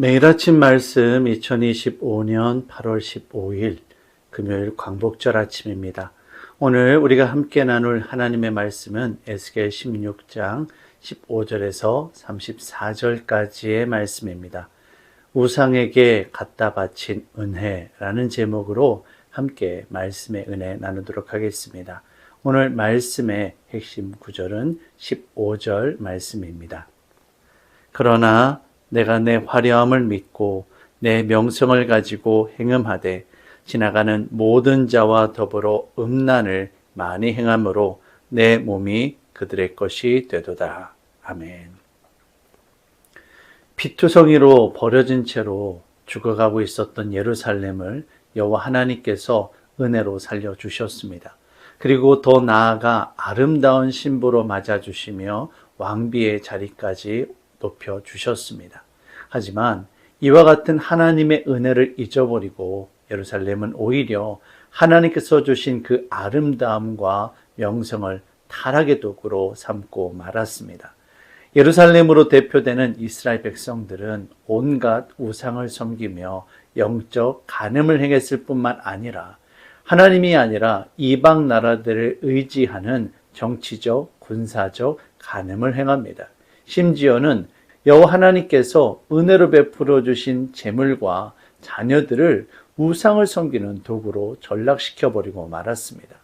매일 아침 말씀 2025년 8월 15일 금요일 광복절 아침입니다. 오늘 우리가 함께 나눌 하나님의 말씀은 에스겔 16장 15절에서 34절까지의 말씀입니다. 우상에게 갖다 바친 은혜라는 제목으로 함께 말씀의 은혜 나누도록 하겠습니다. 오늘 말씀의 핵심 구절은 15절 말씀입니다. 그러나 내가 내 화려함을 믿고 내 명성을 가지고 행음하되 지나가는 모든 자와 더불어 음란을 많이 행함으로 내 몸이 그들의 것이 되도다. 아멘. 피투성이로 버려진 채로 죽어가고 있었던 예루살렘을 여호와 하나님께서 은혜로 살려주셨습니다. 그리고 더 나아가 아름다운 신부로 맞아주시며 왕비의 자리까지 높여주셨습니다. 하지만 이와 같은 하나님의 은혜를 잊어버리고 예루살렘은 오히려 하나님께서 주신 그 아름다움과 명성을 타락의 도구로 삼고 말았습니다. 예루살렘으로 대표되는 이스라엘 백성들은 온갖 우상을 섬기며 영적 간음을 행했을 뿐만 아니라 하나님이 아니라 이방 나라들을 의지하는 정치적, 군사적 간음을 행합니다. 심지어는 여호와 하나님께서 은혜로 베풀어 주신 재물과 자녀들을 우상을 섬기는 도구로 전락시켜버리고 말았습니다.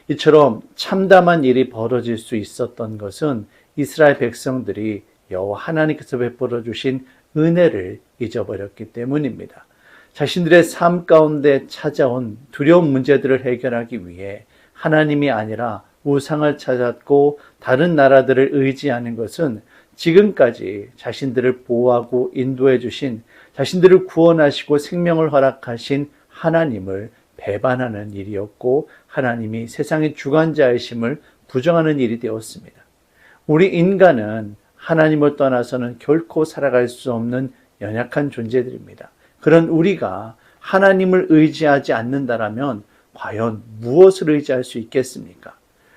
이처럼 참담한 일이 벌어질 수 있었던 것은 이스라엘 백성들이 여호와 하나님께서 베풀어 주신 은혜를 잊어버렸기 때문입니다. 자신들의 삶 가운데 찾아온 두려운 문제들을 해결하기 위해 하나님이 아니라 우상을 찾았고 다른 나라들을 의지하는 것은 지금까지 자신들을 보호하고 인도해 주신, 자신들을 구원하시고 생명을 허락하신 하나님을 배반하는 일이었고 하나님이 세상의 주관자이심을 부정하는 일이 되었습니다. 우리 인간은 하나님을 떠나서는 결코 살아갈 수 없는 연약한 존재들입니다. 그런 우리가 하나님을 의지하지 않는다라면 과연 무엇을 의지할 수 있겠습니까?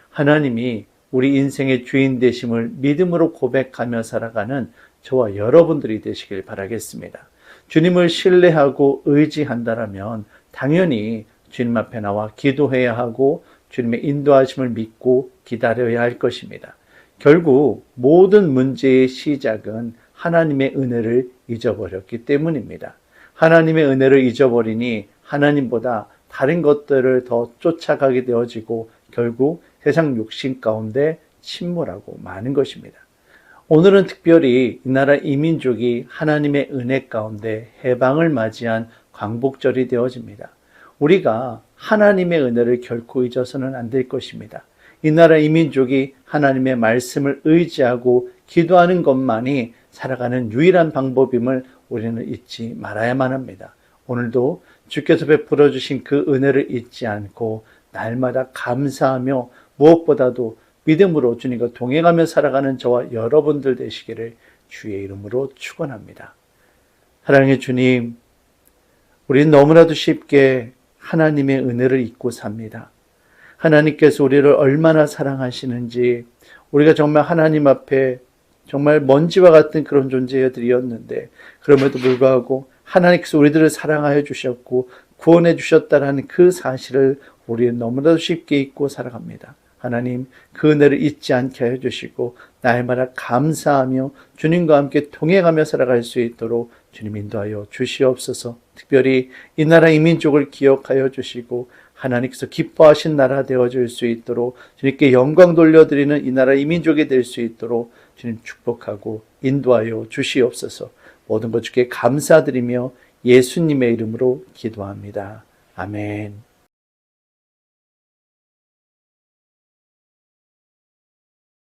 하나님이 우리 인생의 주인 되심을 믿음으로 고백하며 살아가는 저와 여러분들이 되시길 바라겠습니다. 주님을 신뢰하고 의지한다라면 당연히 주님 앞에 나와 기도해야 하고 주님의 인도하심을 믿고 기다려야 할 것입니다. 결국 모든 문제의 시작은 하나님의 은혜를 잊어버렸기 때문입니다. 하나님의 은혜를 잊어버리니 하나님보다 다른 것들을 더 쫓아가게 되어지고 결국 세상 욕심 가운데 침몰하고 마는 것입니다. 오늘은 특별히 이 나라 이민족이 하나님의 은혜 가운데 해방을 맞이한 광복절이 되어집니다. 우리가 하나님의 은혜를 결코 잊어서는 안 될 것입니다. 이 나라 이민족이 하나님의 말씀을 의지하고 기도하는 것만이 살아가는 유일한 방법임을 우리는 잊지 말아야만 합니다. 오늘도 주께서 베풀어 주신 그 은혜를 잊지 않고 날마다 감사하며 무엇보다도 믿음으로 주님과 동행하며 살아가는 저와 여러분들 되시기를 주의 이름으로 축원합니다. 사랑의 주님, 우리는 너무나도 쉽게 하나님의 은혜를 잊고 삽니다. 하나님께서 우리를 얼마나 사랑하시는지, 우리가 정말 하나님 앞에 정말 먼지와 같은 그런 존재들이었는데 그럼에도 불구하고 하나님께서 우리들을 사랑하여 주셨고 구원해 주셨다는 그 사실을 우리는 너무나도 쉽게 잊고 살아갑니다. 하나님, 그 은혜를 잊지 않게 하여 주시고 날마다 감사하며 주님과 함께 동행하며 살아갈 수 있도록 주님 인도하여 주시옵소서. 특별히 이 나라 이민족을 기억하여 주시고 하나님께서 기뻐하신 나라 되어줄 수 있도록 주님께 영광 돌려드리는 이 나라 이민족이 될 수 있도록 주님 축복하고 인도하여 주시옵소서. 모든 것 주께 감사드리며 예수님의 이름으로 기도합니다. 아멘.